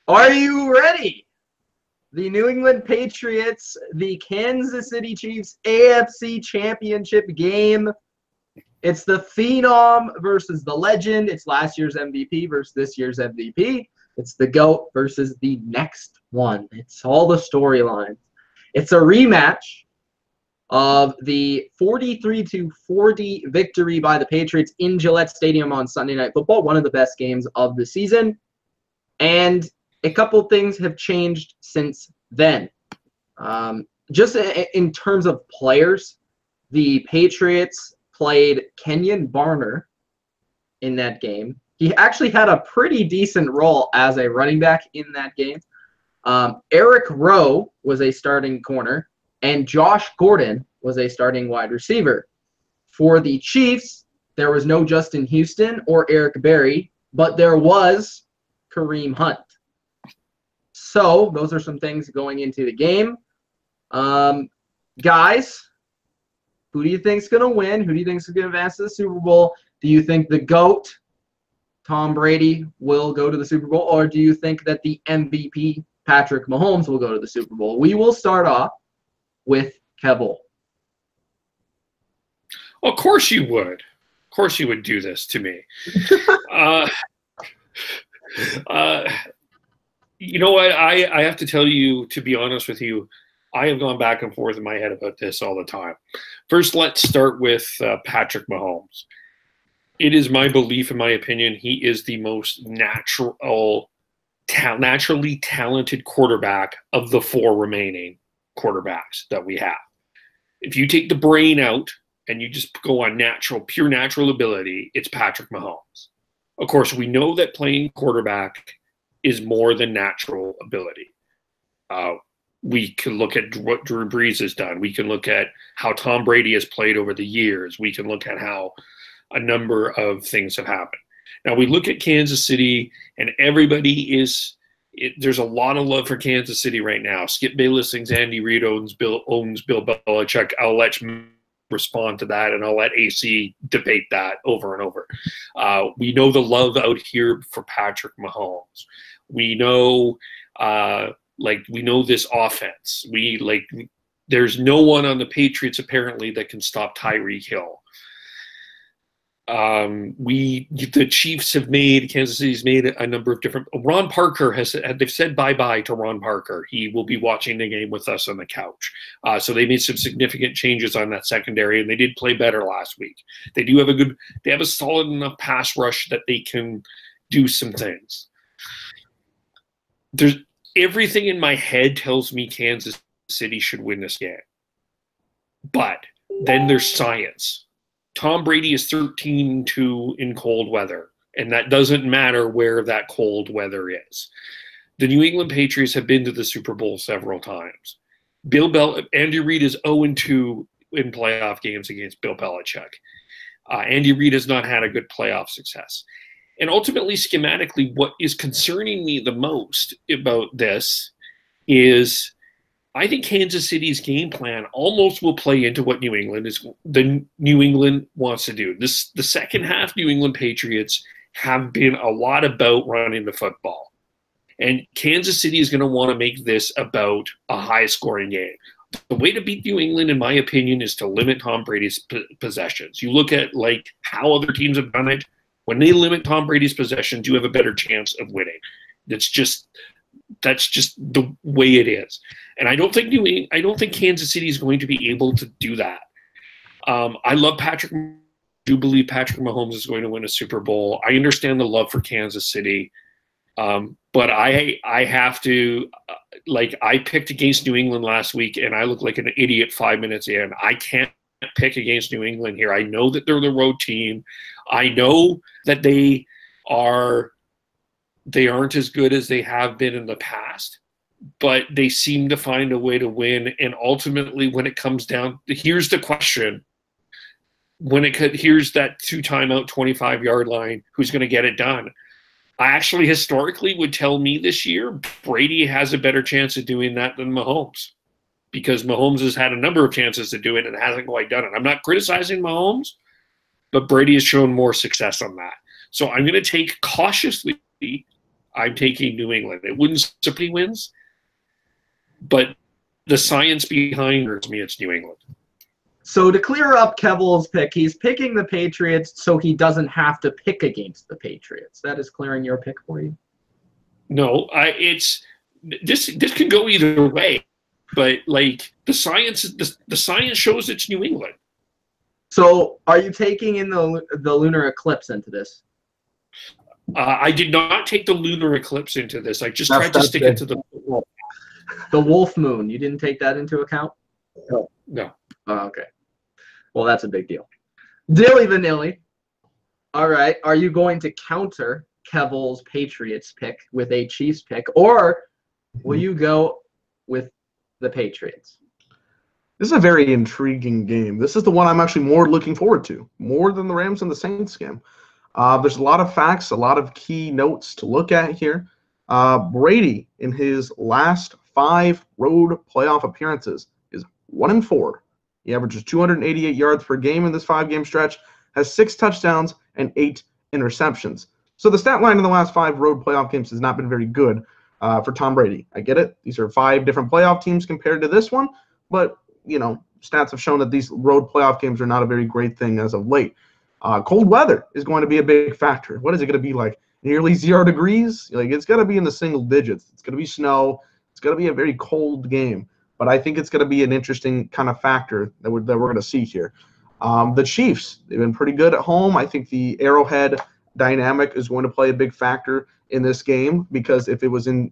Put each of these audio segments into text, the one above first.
Are you ready? The New England Patriots, the Kansas City Chiefs AFC Championship game. It's the Phenom versus the Legend. It's last year's MVP versus this year's MVP. It's the GOAT versus the next one. It's all the storylines. It's a rematch of the 43-40 victory by the Patriots in Gillette Stadium on Sunday Night Football, one of the best games of the season. And a couple things have changed since then. Just in terms of players, the Patriots played Kenyon Barner in that game. He actually had a pretty decent role as a running back in that game. Eric Rowe was a starting corner, and Josh Gordon was a starting wide receiver. For the Chiefs, there was no Justin Houston or Eric Berry, but there was Kareem Hunt. So those are some things going into the game. Guys, who do you think is going to win? Who do you think is going to advance to the Super Bowl? Do you think the GOAT, Tom Brady, will go to the Super Bowl, or do you think that the MVP, Patrick Mahomes, will go to the Super Bowl? We will start off with Kevel. Well, of course you would. Of course you would do this to me. You know what? I have to tell you, to be honest with you, I have gone back and forth in my head about this all the time. First, let's start with Patrick Mahomes. It is my belief, in my opinion, he is the most naturally talented quarterback of the four remaining quarterbacks that we have. If you take the brain out and you just go on pure natural ability, it's Patrick Mahomes. Of course, we know that playing quarterback is more than natural ability. We can look at what Drew Brees has done. We can look at how Tom Brady has played over the years. We can look at how a number of things have happened. Now, we look at Kansas City, and everybody there's a lot of love for Kansas City right now. Skip Bayless thinks Andy Reid owns Bill Belichick. I'll let you respond to that, and I'll let AC debate that over and over. We know the love out here for Patrick Mahomes. We know we know this offense. There's no one on the Patriots apparently that can stop Tyreke Hill. The Chiefs have Kansas City's made a number of different. Ron Parker they've said bye-bye to Ron Parker. He will be watching the game with us on the couch. So they made some significant changes on that secondary, and they did play better last week. They have a solid enough pass rush that they can do some things. Everything in my head tells me Kansas City should win this game. But then there's science. Tom Brady is 13-2 in cold weather, and that doesn't matter where that cold weather is. The New England Patriots have been to the Super Bowl several times. Andy Reid is 0-2 in playoff games against Bill Belichick. Andy Reid has not had a good playoff success. And ultimately, schematically, what is concerning me the most about this is I think Kansas City's game plan almost will play into what New England wants to do. The second half New England Patriots have been a lot about running the football. And Kansas City is going to want to make this about a high-scoring game. The way to beat New England, in my opinion, is to limit Tom Brady's possessions. You look at how other teams have done it. When they limit Tom Brady's possessions, you have a better chance of winning. That's just the way it is. And I don't think Kansas City is going to be able to do that. I do believe Patrick Mahomes is going to win a Super Bowl. I understand the love for Kansas City. But I have to, I picked against New England last week, and I looked like an idiot 5 minutes in. I can't pick against New England here. I know that they're the road team. I know that they aren't as good as they have been in the past, but they seem to find a way to win. And ultimately, when it comes down, here's the question. Here's that 2-timeout 25-yard line, who's going to get it done? I actually historically would tell me this year, Brady has a better chance of doing that than Mahomes, because Mahomes has had a number of chances to do it and hasn't quite done it. I'm not criticizing Mahomes, but Brady has shown more success on that. So I'm going to take cautiously I'm taking New England. It wouldn't surprise me wins, but the science behind me, it's New England. So to clear up Kevil's pick, he's picking the Patriots so he doesn't have to pick against the Patriots. That is clearing your pick for you? No, this could go either way, but like the science shows it's New England. So are you taking in the lunar eclipse into this? I did not take the lunar eclipse into this. I just tried to stick it to the wolf moon. You didn't take that into account? No. Oh, okay. Well, that's a big deal. Dilly Vanilli. All right. Are you going to counter Kevil's Patriots pick with a Chiefs pick, or will you go with the Patriots? This is a very intriguing game. This is the one I'm actually more looking forward to, more than the Rams and the Saints game. There's a lot of facts, a lot of key notes to look at here. Brady, in his last 5 road playoff appearances, is 1-4. He averages 288 yards per game in this 5-game stretch, has 6 touchdowns and 8 interceptions. So the stat line in the last 5 road playoff games has not been very good for Tom Brady. I get it. These are 5 different playoff teams compared to this one, but, you know, stats have shown that these road playoff games are not a very great thing as of late. Cold weather is going to be a big factor. What is it going to be like? Nearly 0 degrees? Like, it's going to be in the single digits. It's going to be snow. It's going to be a very cold game. But I think it's going to be an interesting kind of factor that we're going to see here. The Chiefs, they've been pretty good at home. I think the Arrowhead dynamic is going to play a big factor in this game, because if it was in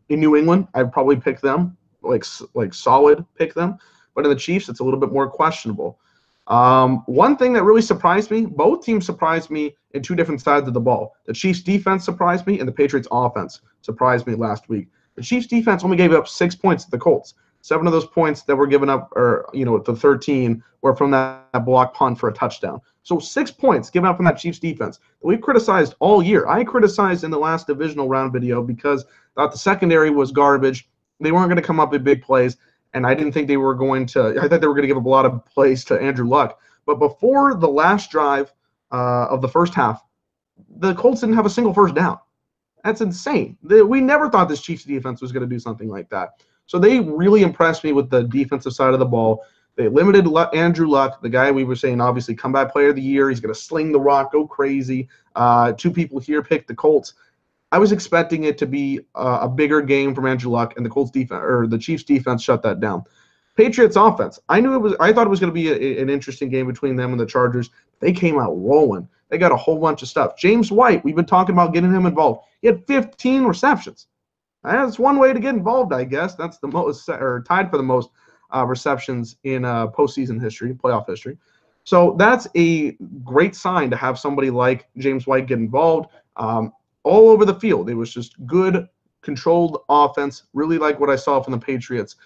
New England, I'd probably pick them, like solid pick them. But in the Chiefs, it's a little bit more questionable. One thing that really surprised me, both teams surprised me in 2 different sides of the ball. The Chiefs defense surprised me, and the Patriots offense surprised me last week. The Chiefs defense only gave up 6 points to the Colts. 7 of those points that were given up, or, you know, the 13 were from that block punt for a touchdown. So 6 points given up from that Chiefs defense that we've criticized all year. I criticized in the last divisional round video because I thought the secondary was garbage. They weren't going to come up with big plays, and I didn't think they were going to. I thought they were going to give up a lot of plays to Andrew Luck. But before the last drive of the first half, the Colts didn't have a single first down. That's insane. We never thought this Chiefs defense was going to do something like that. So they really impressed me with the defensive side of the ball. They limited Andrew Luck, the guy we were saying, obviously, comeback player of the year. He's going to sling the rock, go crazy. 2 people here picked the Colts. I was expecting it to be a bigger game from Andrew Luck, and the Colts defense, or the Chiefs defense, shut that down. Patriots offense. I thought it was going to be an interesting game between them and the Chargers. They came out rolling. They got a whole bunch of stuff. James White, we've been talking about getting him involved. He had 15 receptions. That's one way to get involved, I guess. That's the most, or tied for the most receptions in postseason history, playoff history. So that's a great sign to have somebody like James White get involved all over the field. It was just good, controlled offense. Really like what I saw from the Patriots.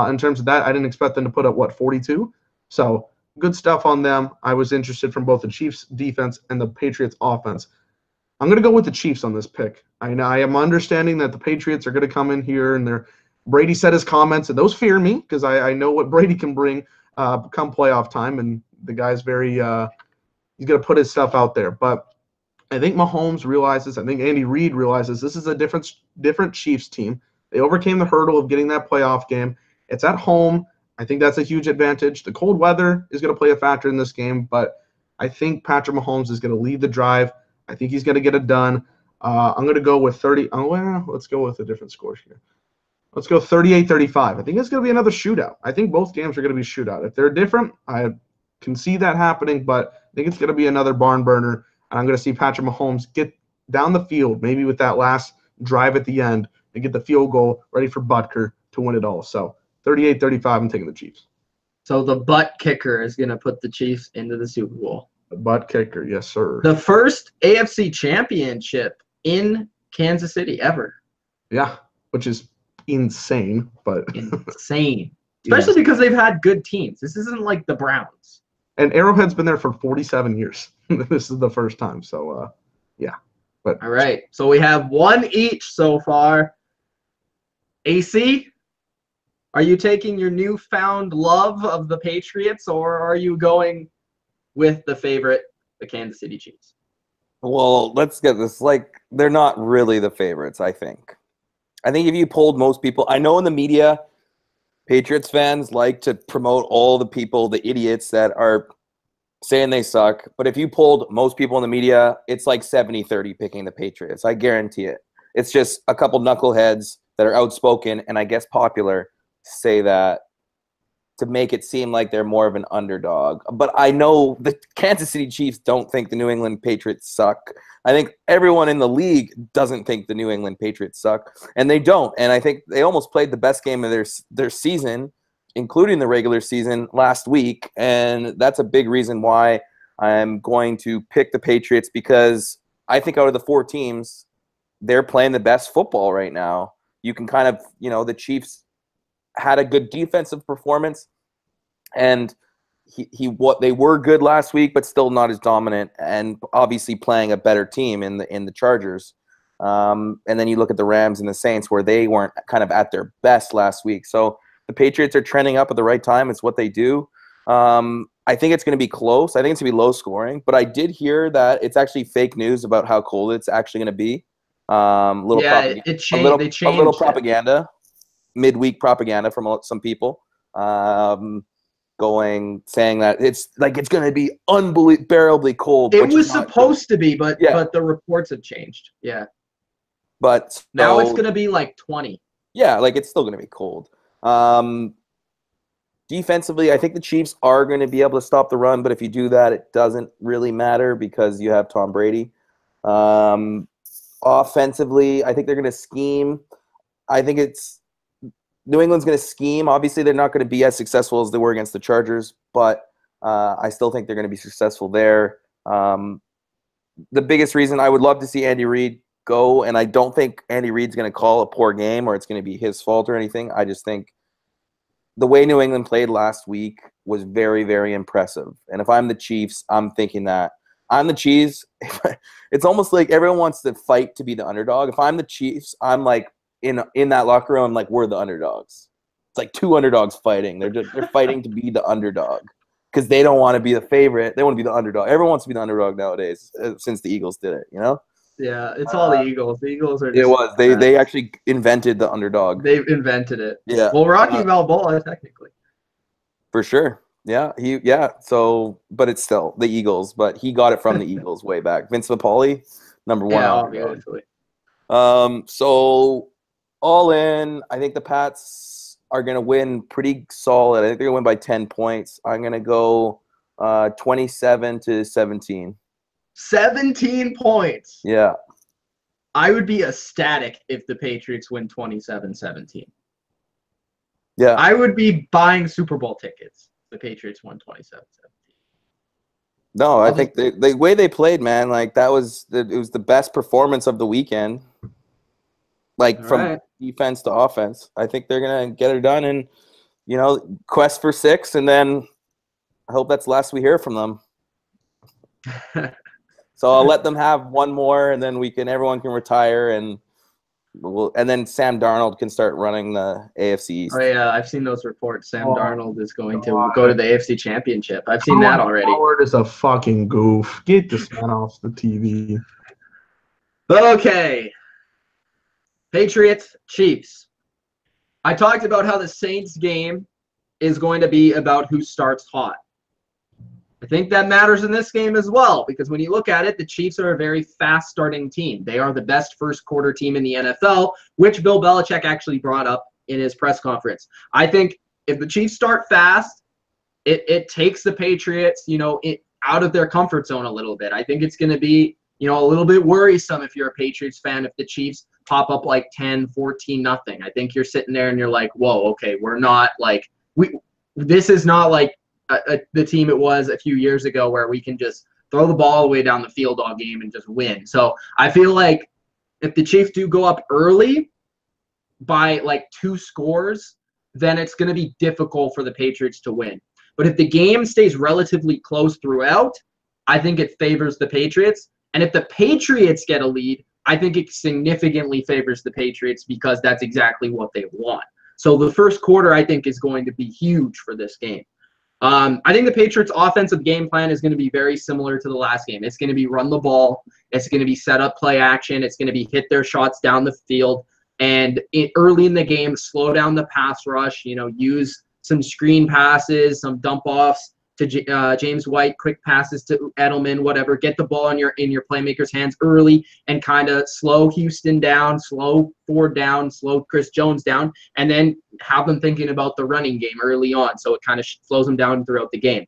In terms of that, I didn't expect them to put up, 42? So good stuff on them. I was interested from both the Chiefs defense and the Patriots offense. I'm going to go with the Chiefs on this pick. I am understanding that the Patriots are going to come in here, and Brady said his comments, and those fear me because I know what Brady can bring come playoff time, and the guy's very he's going to put his stuff out there. But I think Mahomes realizes, I think Andy Reid realizes this is a different Chiefs team. They overcame the hurdle of getting that playoff game. It's at home. I think that's a huge advantage. The cold weather is going to play a factor in this game, but I think Patrick Mahomes is going to lead the drive. I think he's going to get it done. I'm going to go with 30. Well, let's go with a different score here. Let's go 38-35. I think it's going to be another shootout. I think both games are going to be shootout. If they're different, I can see that happening, but I think it's going to be another barn burner. And I'm going to see Patrick Mahomes get down the field, maybe with that last drive at the end, and get the field goal ready for Butker to win it all. So 38-35, I'm taking the Chiefs. So the butt kicker is going to put the Chiefs into the Super Bowl. The butt kicker, yes, sir. The first AFC Championship in Kansas City ever. Yeah, which is insane, but insane. Especially because they've had good teams. This isn't like the Browns. And Arrowhead's been there for 47 years. This is the first time, so yeah. But all right, so we have one each so far. AC, are you taking your newfound love of the Patriots, or are you going with the favorite, the Kansas City Chiefs? Well, let's get this. Like, they're not really the favorites, I think. I think if you polled most people, I know in the media, Patriots fans like to promote all the people, the idiots that are saying they suck. But if you polled most people in the media, it's like 70-30 picking the Patriots. I guarantee it. It's just a couple knuckleheads that are outspoken and I guess popular say that to make it seem like they're more of an underdog. But I know the Kansas City Chiefs don't think the New England Patriots suck. I think everyone in the league doesn't think the New England Patriots suck, and they don't. And I think they almost played the best game of their season, including the regular season, last week. And that's a big reason why I'm going to pick the Patriots, because I think out of the four teams, they're playing the best football right now. You can kind of, the Chiefs had a good defensive performance, and they were good last week, but still not as dominant, and obviously playing a better team in the Chargers. And then you look at the Rams and the Saints, where they weren't kind of at their best last week. So the Patriots are trending up at the right time. It's what they do. I think it's going to be close. I think it's going to be low scoring, but I did hear that it's actually fake news about how cold it's actually going to be. It changed. They changed a little propaganda, midweek propaganda from some people, saying that it's going to be unbelievably cold. It was supposed to be, but the reports have changed. Yeah, but now it's going to be like 20. Yeah, it's still going to be cold. Defensively, I think the Chiefs are going to be able to stop the run, but if you do that, it doesn't really matter because you have Tom Brady. Offensively, I think they're going to scheme. I think New England's going to scheme. Obviously, they're not going to be as successful as they were against the Chargers, but I still think they're going to be successful there. The biggest reason I would love to see Andy Reid go, and I don't think Andy Reid's going to call a poor game or it's going to be his fault or anything. I just think the way New England played last week was very, very impressive. And if I'm the Chiefs, I'm thinking that. I'm the Chiefs. It's almost like everyone wants to fight to be the underdog. If I'm the Chiefs, I'm like in that locker room, like we're the underdogs. It's like two underdogs fighting. They're fighting to be the underdog because they don't want to be the favorite. They want to be the underdog. Everyone wants to be the underdog nowadays since the Eagles did it, Yeah, it's all the Eagles. The Eagles are just... It was. They actually invented the underdog. They've invented it. Yeah. Well, Rocky Balboa, technically. For sure. Yeah. So, but it's still the Eagles, but he got it from the Eagles way back. Vince Napoli, number one. Yeah, obviously. So all in, I think the Pats are going to win pretty solid. I think they're going to win by 10 points. I'm going to go 27-17. 17 points. Yeah. I would be ecstatic if the Patriots win 27-17. Yeah. I would be buying Super Bowl tickets if the Patriots won 27-17. No, I think the way they played, man, it was the best performance of the weekend. From defense to offense. I think they're going to get it done and, quest for 6, and then I hope that's the last we hear from them. So I'll let them have one more, and then everyone can retire, and then Sam Darnold can start running the AFC East. Oh yeah, I've seen those reports. Sam Darnold is going to go to the AFC Championship. I've seen that already. Howard is a fucking goof. Get this man off the TV. Okay. Patriots, Chiefs. I talked about how the Saints game is going to be about who starts hot. I think that matters in this game as well, because when you look at it, the Chiefs are a very fast-starting team. They are the best first-quarter team in the NFL, which Bill Belichick actually brought up in his press conference. I think if the Chiefs start fast, it takes the Patriots, out of their comfort zone a little bit. I think it's going to be, a little bit worrisome if you're a Patriots fan if the Chiefs pop up like 10, 14, nothing. I think you're sitting there and you're like, whoa, okay, we're not this is not like the team it was a few years ago where we can just throw the ball all the way down the field all game and just win. So I feel like if the Chiefs do go up early by 2 scores, then it's going to be difficult for the Patriots to win. But if the game stays relatively close throughout, I think it favors the Patriots. And if the Patriots get a lead, I think it significantly favors the Patriots because that's exactly what they want. So the first quarter, I think, is going to be huge for this game. I think the Patriots' offensive game plan is going to be very similar to the last game. It's going to be run the ball. It's going to be set up play action. It's going to be hit their shots down the field. And early in the game, slow down the pass rush, use some screen passes, some dump offs to James White, quick passes to Edelman, whatever. Get the ball in your playmaker's hands early and kind of slow Houston down, slow Ford down, slow Chris Jones down, and then have them thinking about the running game early on. So it kind of slows them down throughout the game.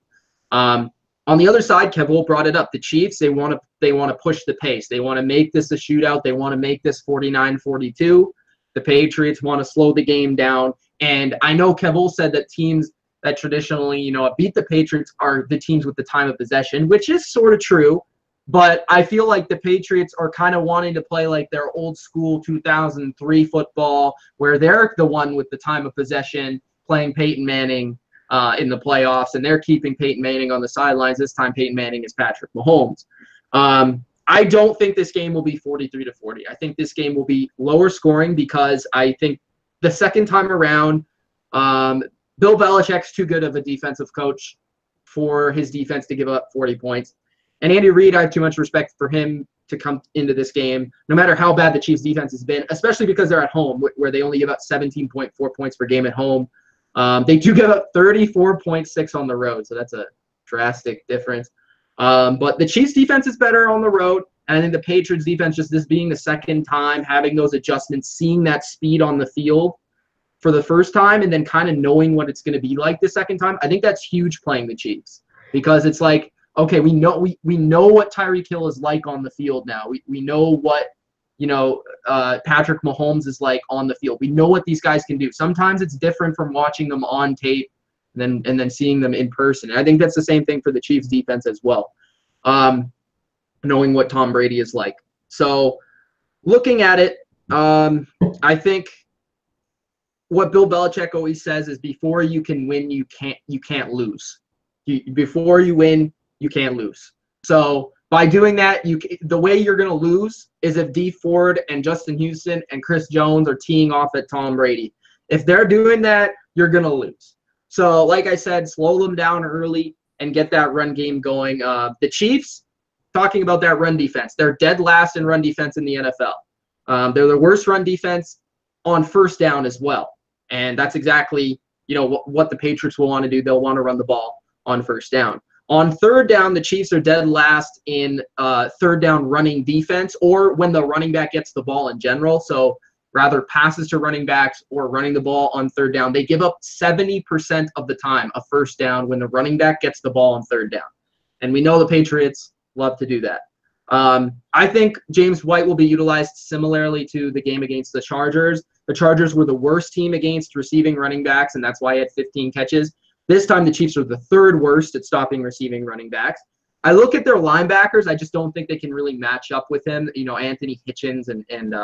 On the other side, Kev Wolf brought it up. The Chiefs, they want to push the pace. They want to make this a shootout. They want to make this 49-42. The Patriots want to slow the game down. And I know Kev Wolf said that teams that traditionally, beat the Patriots are the teams with the time of possession, which is sort of true. But I feel like the Patriots are kind of wanting to play like their old school 2003 football, where they're the one with the time of possession playing Peyton Manning in the playoffs, and they're keeping Peyton Manning on the sidelines. This time Peyton Manning is Patrick Mahomes. I don't think this game will be 43-40. I think this game will be lower scoring because I think the second time around, Bill Belichick's too good of a defensive coach for his defense to give up 40 points. And Andy Reid, I have too much respect for him to come into this game, no matter how bad the Chiefs' defense has been, especially because they're at home, where they only give up 17.4 points per game at home. They do give up 34.6 on the road, so that's a drastic difference. But the Chiefs' defense is better on the road, and I think the Patriots' defense, just this being the second time, having those adjustments, seeing that speed on the field for the first time, and then kind of knowing what it's going to be like the second time, I think that's huge playing the Chiefs, because it's like, okay, we know what Tyreke Hill is like on the field now. We know what Patrick Mahomes is like on the field. We know what these guys can do. Sometimes it's different from watching them on tape and then seeing them in person. And I think that's the same thing for the Chiefs defense as well, knowing what Tom Brady is like. So looking at it, I think what Bill Belichick always says is before you can win, you can't lose. Before you win, you can't lose. So by doing that, the way you're going to lose is if Dee Ford and Justin Houston and Chris Jones are teeing off at Tom Brady. If they're doing that, you're going to lose. So like I said, slow them down early and get that run game going. The Chiefs, talking about that run defense, they're dead last in run defense in the NFL. They're the worst run defense on first down as well. And that's exactly, what the Patriots will want to do. They'll want to run the ball on first down. On third down, the Chiefs are dead last in third down running defense, or when the running back gets the ball in general. So rather passes to running backs or running the ball on third down. They give up 70% of the time a first down when the running back gets the ball on third down. And we know the Patriots love to do that. I think James White will be utilized similarly to the game against the Chargers. The Chargers were the worst team against receiving running backs, and that's why he had 15 catches. This time the Chiefs are the third worst at stopping receiving running backs. I look at their linebackers. I just don't think they can really match up with him. Anthony Hitchens and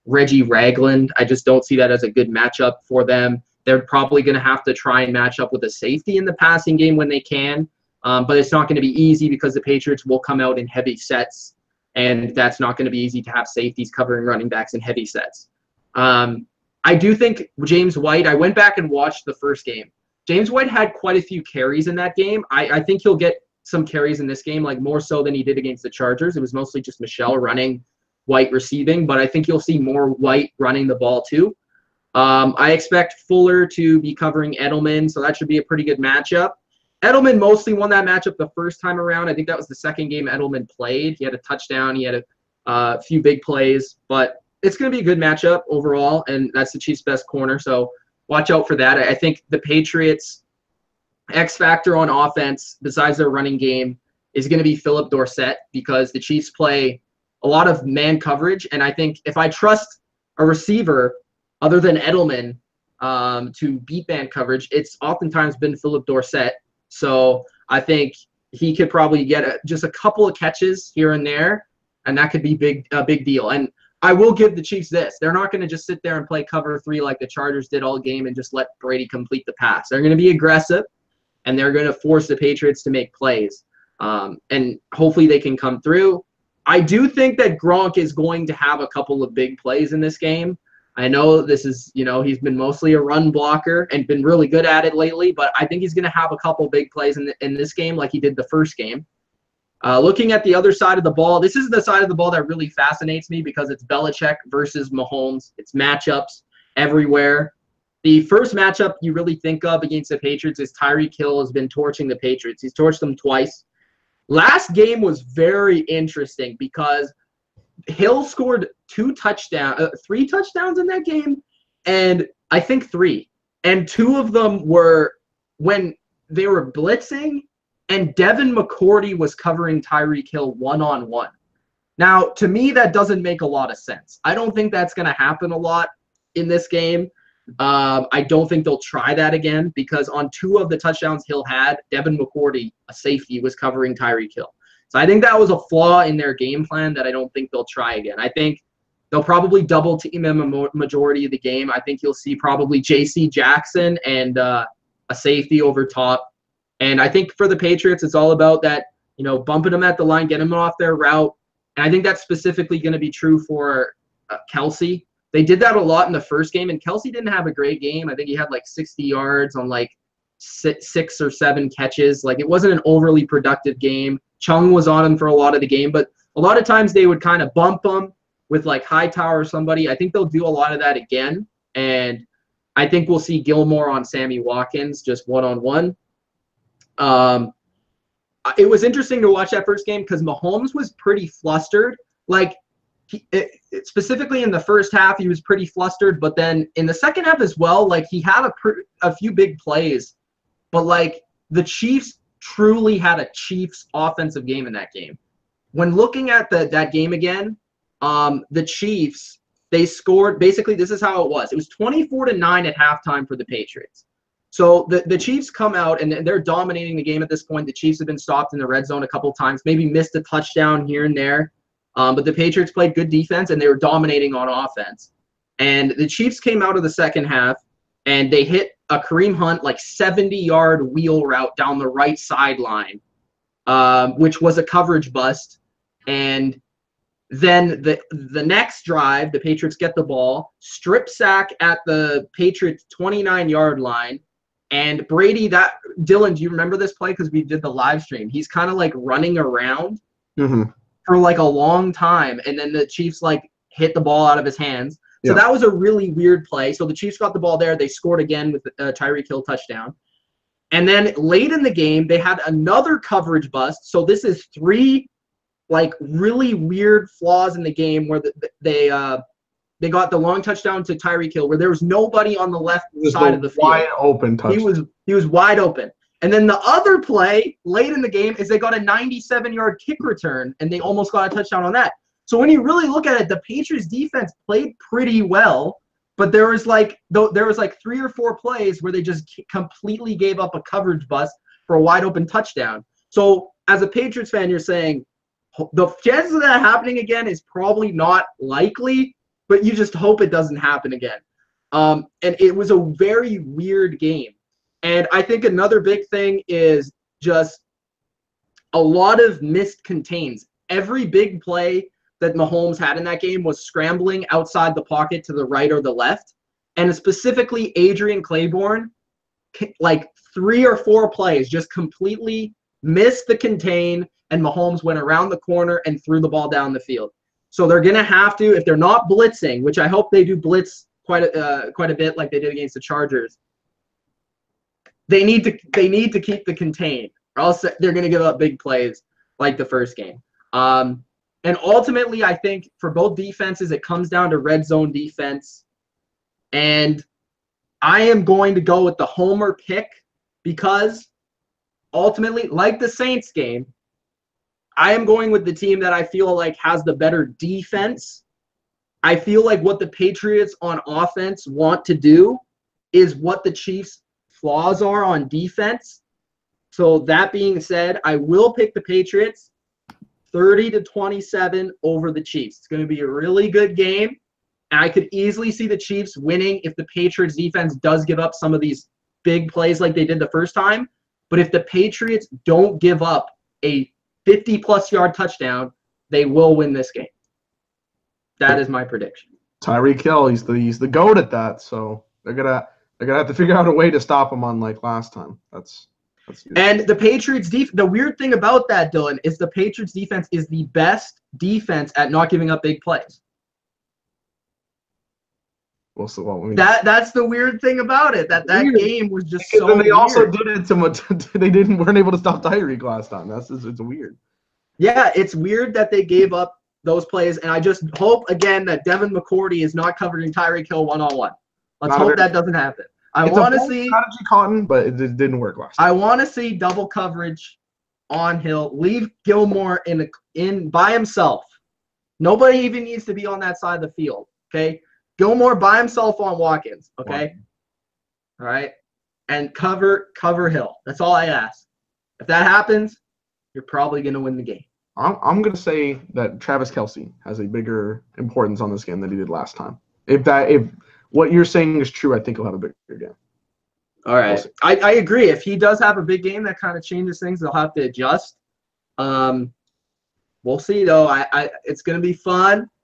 Reggie Ragland. I just don't see that as a good matchup for them. They're probably going to have to try and match up with a safety in the passing game when they can. But it's not going to be easy because the Patriots will come out in heavy sets, and that's not going to be easy to have safeties covering running backs in heavy sets. I do think James White, I went back and watched the first game. James White had quite a few carries in that game. I think he'll get some carries in this game, like more so than he did against the Chargers. It was mostly just Michelle running, White receiving, but I think you'll see more White running the ball too. I expect Fuller to be covering Edelman, so that should be a pretty good matchup. Edelman mostly won that matchup the first time around. I think that was the second game Edelman played. He had a touchdown. He had a few big plays, but it's going to be a good matchup overall, and that's the Chiefs' best corner, so watch out for that. I think the Patriots' X factor on offense, besides their running game, is going to be Philip Dorsett, because the Chiefs play a lot of man coverage, and I think if I trust a receiver other than Edelman to beat man coverage, it's oftentimes been Philip Dorsett. So I think he could probably get just a couple of catches here and there, and that could be a big deal. And I will give the Chiefs this. They're not going to just sit there and play cover 3 like the Chargers did all game and just let Brady complete the pass. They're going to be aggressive, and they're going to force the Patriots to make plays. And hopefully they can come through. I do think that Gronk is going to have a couple of big plays in this game. I know this is, he's been mostly a run blocker and been really good at it lately, but I think he's going to have a couple big plays in this game like he did the first game. Looking at the other side of the ball, this is the side of the ball that really fascinates me because it's Belichick versus Mahomes. It's matchups everywhere. The first matchup you really think of against the Patriots is Tyreke Hill has been torching the Patriots. He's torched them twice. Last game was very interesting because Hill scored 3 touchdowns in that game, and I think 3. And 2 of them were when they were blitzing, and Devin McCourty was covering Tyreke Hill one-on-one. Now, to me, that doesn't make a lot of sense. I don't think that's going to happen a lot in this game. I don't think they'll try that again because on 2 of the touchdowns Hill had, Devin McCourty, a safety, was covering Tyreke Hill. So I think that was a flaw in their game plan that I don't think they'll try again. I think they'll probably double team him a majority of the game. I think you'll see probably J.C. Jackson and a safety over top. And I think for the Patriots, it's all about that, bumping them at the line, getting them off their route. And I think that's specifically going to be true for Kelsey. They did that a lot in the first game, and Kelsey didn't have a great game. I think he had like 60 yards on like 6 or 7 catches. Like, it wasn't an overly productive game. Chung was on him for a lot of the game, but a lot of times they would kind of bump him with like Hightower or somebody. I think they'll do a lot of that again, and I think we'll see Gilmore on Sammy Watkins just one-on-one. It was interesting to watch that first game because Mahomes was pretty flustered. Like, specifically in the first half, he was pretty flustered, but then in the second half as well, like, he had a few big plays, but like the Chiefs truly had a Chiefs offensive game in that game. When looking at that game again, the Chiefs, they scored, basically this is how it was. It was 24-9 at halftime for the Patriots. So the Chiefs come out and they're dominating the game at this point. The Chiefs have been stopped in the red zone a couple times, maybe missed a touchdown here and there. But the Patriots played good defense and they were dominating on offense. And the Chiefs came out of the second half and they hit a Kareem Hunt like 70-yard wheel route down the right sideline, which was a coverage bust. And then the next drive, the Patriots get the ball, strip sack at the Patriots 29-yard line. And Brady, Dylan, do you remember this play? Because we did the live stream. He's kind of like running around for like a long time. And then the Chiefs like hit the ball out of his hands. So that was a really weird play. So the Chiefs got the ball there. They scored again with a Tyreke Hill touchdown. And then late in the game, they had another coverage bust. So this is 3 like really weird flaws in the game where they got the long touchdown to Tyreke Hill where there was nobody on the left side of the field. Wide open touchdown. He was wide open. And then the other play late in the game is they got a 97-yard kick return and they almost got a touchdown on that. So when you really look at it, the Patriots defense played pretty well, but there was like 3 or 4 plays where they just completely gave up a coverage bust for a wide open touchdown. So as a Patriots fan, you're saying the chances of that happening again is probably not likely, but you just hope it doesn't happen again. And it was a very weird game. And I think another big thing is just a lot of missed contains. Every big play that Mahomes had in that game was scrambling outside the pocket to the right or the left. And specifically Adrian Claiborne, like 3 or 4 plays just completely missed the contain, and Mahomes went around the corner and threw the ball down the field. So they're going to have to, if they're not blitzing, which I hope they do blitz quite a bit like they did against the Chargers, they need to keep the contain, or else they're going to give up big plays like the first game. And ultimately, I think for both defenses, it comes down to red zone defense. And I am going to go with the homer pick because ultimately, like the Saints game, I am going with the team that I feel like has the better defense. I feel like what the Patriots on offense want to do is what the Chiefs' flaws are on defense. So that being said, I will pick the Patriots 30-27 over the Chiefs. It's going to be a really good game, and I could easily see the Chiefs winning if the Patriots defense does give up some of these big plays like they did the first time. But if the Patriots don't give up a 50-plus yard touchdown, they will win this game. That is my prediction. Tyreke Hill, he's the GOAT at that. So they're gonna have to figure out a way to stop him unlike last time. That's huge. And the Patriots the weird thing about that, Dylan, is the Patriots defense is the best defense at not giving up big plays. That's the weird thing about it. That game was just so then they weird. also did it to much. They weren't able to stop Tyreke last time. It's weird. Yeah, it's weird that they gave up those plays, and I just hope again that Devin McCourty is not covering Tyreke Hill one-on-one. Let's hope that doesn't happen. I want to see strategy, Cotton, but it didn't work last time. I want to see double coverage on Hill. Leave Gilmore in by himself. Nobody even needs to be on that side of the field. Okay. Gilmore by himself on Watkins, okay? All right? And cover Hill. That's all I ask. If that happens, you're probably going to win the game. I'm going to say that Travis Kelce has a bigger importance on this game than he did last time. If what you're saying is true, I think he'll have a bigger game. All right. I agree. If he does have a big game, that kind of changes things. They'll have to adjust. We'll see, though. It's going to be fun.